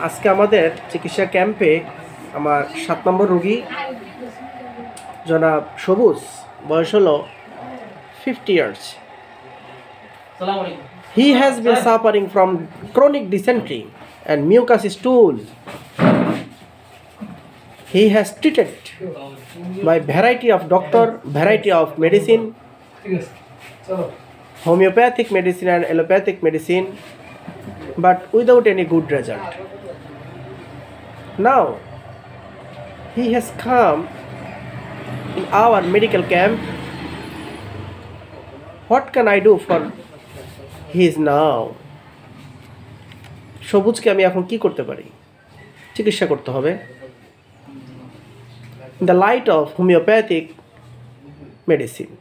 আজকে আমাদের চিকিৎসা ক্যাম্পে আমার 7 নম্বর রোগী জনাব সবুজ, বয়স হলো 50 years. He has been suffering from chronic dysentery and mucus stool. He has treated by variety of doctor, variety of medicine, homeopathic medicine and allopathic medicine, but without any good result. Now he has come in our medical camp. What can I do for his now? সবুজকে আমি এখন কি করতে পারি? চিকিৎসা করতে হবে। In the light of homeopathic medicine.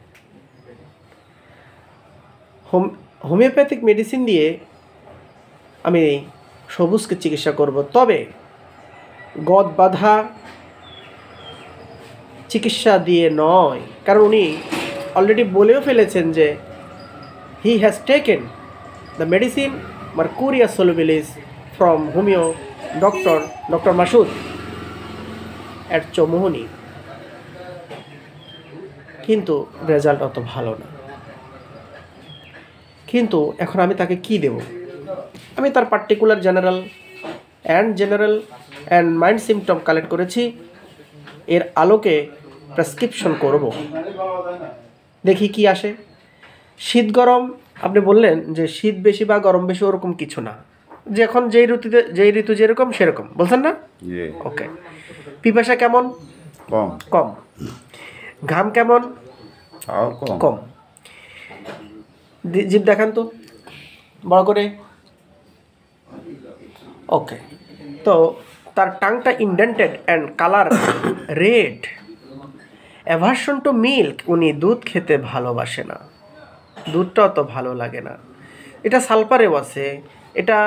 Homeopathic medicine দিয়ে আমি সবুজকে চিকিৎসা করব, তবে গদ বাঁধা চিকিৎসা দিয়ে নয়, কারণ উনি অলরেডি বলেও ফেলেছেন যে he has taken the medicine mercurius solubilis from homeo doctor Masud at Chaumohani, কিন্তু রেজাল্ট অত ভালো না। কিন্তু এখন আমি তাকে কি দেব? আমি তার particular general and mind symptom collect করেছি, এর আলোকে প্রেসক্রিপশন করব, দেখি কি আসে। শীত গরম আপনি বললেন যে শীত বেশি বা গরম বেশি ওরকম কিছু না, যে এখন যেই ঋতু যেরকম সেরকম বলছেন না? ওকে। পিপাসা কেমন? কম। ঘাম কেমন? কম। জিভ দেখান তো বড় করে। ওকে। তো তার টাংটা indented and colour red. Aversion to milk, উনি দুধ খেতে ভালোবাসে না, দুধটা অত ভালো লাগে না। এটা সালফারেও আছে, এটা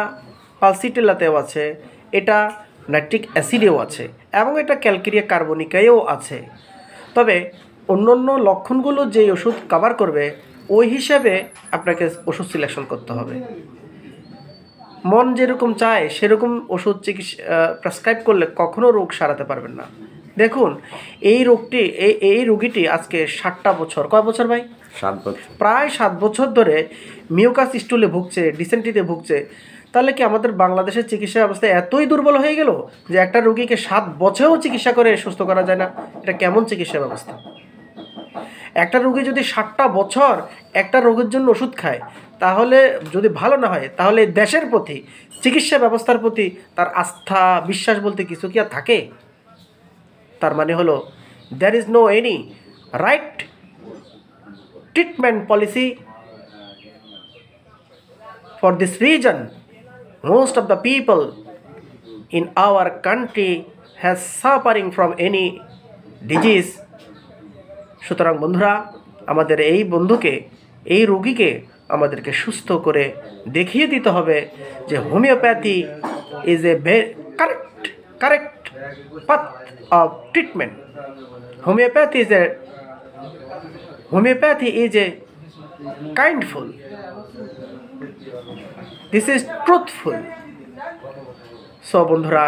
পালসিটেলাতেও আছে, এটা নাইট্রিক অ্যাসিডেও আছে, এবং এটা ক্যালকেরিয়া কার্বনিকায়ও আছে। তবে অন্য লক্ষণগুলো যেই ওষুধ কভার করবে ওই হিসাবে আপনাকে ওষুধ সিলেকশন করতে হবে। মন যেরকম চায় সেরকম ওষুধ প্রেসক্রাইব করলে কখনো রোগ সারাতে পারবেন না। দেখুন, এই রোগীটি আজকে 60টা বছর, কয় বছর ভাই? 7 বছর, প্রায় 7 বছর ধরে মিউকাস স্টুলে ভুগছে, ডিসেন্ট্রিতে ভুগছে। তাহলে কি আমাদের বাংলাদেশের চিকিৎসা ব্যবস্থা এতই দুর্বল হয়ে গেল যে একটা রোগীকে 7 বছরেও চিকিৎসা করে সুস্থ করা যায় না? এটা কেমন চিকিৎসা ব্যবস্থা? একটা রোগী যদি 60টা বছর একটা রোগের জন্য ওষুধ খায়, তাহলে যদি ভালো না হয়, তাহলে দেশের প্রতি, চিকিৎসা ব্যবস্থার প্রতি তার আস্থা বিশ্বাস বলতে কিছু কি আর থাকে? তার মানে হলো there is no any right treatment policy. For this reason, most of the people in our country has suffering from any disease. সুতরাং বন্ধুরা, আমাদের এই রোগীকে আমাদেরকে সুস্থ করে দেখিয়ে দিতে হবে যে homeopathy is a correct path of treatment. Homeopathy is a kindful. This is truthful. So বন্ধুরা,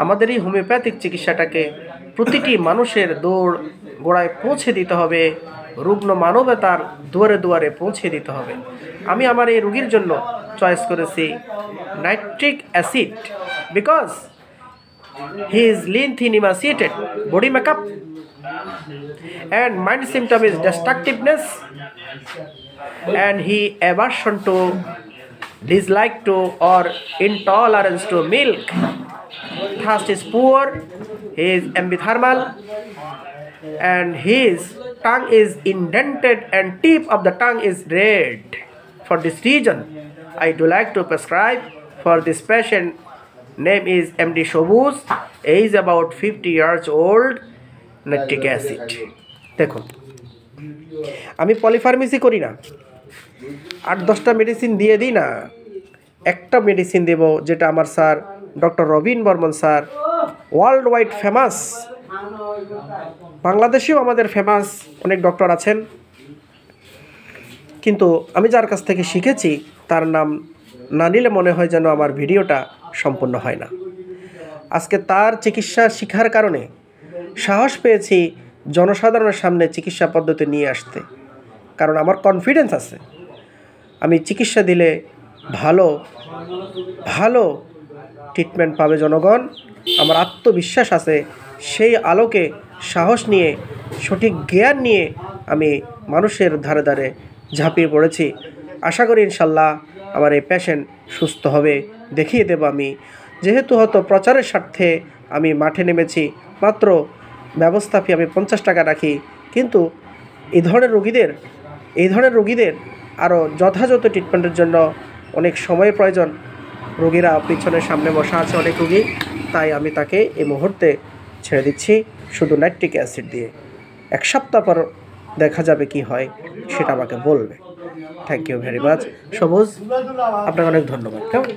আমাদের এই হোমিওপ্যাথিক চিকিৎসাটাকে প্রতিটি মানুষের গোড়ায় পৌঁছে দিতে হবে, রুগ্ন মানবতার দুয়ারে দুয়ারে পৌঁছে দিতে হবে। আমি আমার এই রোগীর জন্য চয়েস করেছি nitric acid, because he is lean, thin, emaciated, body makeup, and mind symptom is destructiveness, and he aversion to, dislike to, or intolerance to milk. Thirst is poor, he is ambithermal, and his tongue is indented and tip of the tongue is red. For this reason, I do like to prescribe for this patient. Name is MD Shobuz, age about 50 years old, nitric acid. দেখুন, আমি পলিফার্মেসি করি না, 8-10টা medicine দিয়ে দিই না, একটা medicine দেব যেটা আমার sir doctor Robin Barman sir world wide famous, বাংলাদেশেও আমাদের ফেমাস অনেক ডক্টর আছেন, কিন্তু আমি যার কাছ থেকে শিখেছি তার নাম না নিলে মনে হয় যেন আমার ভিডিওটা সম্পূর্ণ হয় না। আজকে তার চিকিৎসা শিখার কারণে সাহস পেয়েছি জনসাধারণের সামনে চিকিৎসা পদ্ধতি নিয়ে আসতে, কারণ আমার কনফিডেন্স আছে আমি চিকিৎসা দিলে ভালো ভালো ট্রিটমেন্ট পাবে জনগণ। আমার আত্মবিশ্বাস আছে, সেই আলোকে সাহস নিয়ে সঠিক জ্ঞান নিয়ে আমি মানুষের ধারে ধারে ঝাঁপিয়ে পড়েছি। আশা করি ইনশাল্লাহ আমার এই পেশেন্ট সুস্থ হবে, দেখিয়ে দেব আমি। যেহেতু হয়তো প্রচারের স্বার্থে আমি মাঠে নেমেছি, মাত্র ব্যবস্থা ফি আমি 50 টাকা রাখি, কিন্তু এই ধরনের রোগীদের আরও যথাযথ ট্রিটমেন্টের জন্য অনেক সময়ের প্রয়োজন। রোগীরা পিছনের সামনে বসা আছে অনেক রোগী, তাই আমি তাকে এই মুহূর্তে ছেড়ে দিচ্ছি শুধু নাইট্রিক অ্যাসিড দিয়ে। 1 সপ্তাহ পর দেখা যাবে কি হয়, সেটা আমাকে বলবে। থ্যাংক ইউ ভেরি মাচ সবুজ, আপনাকে অনেক ধন্যবাদ। কেমন?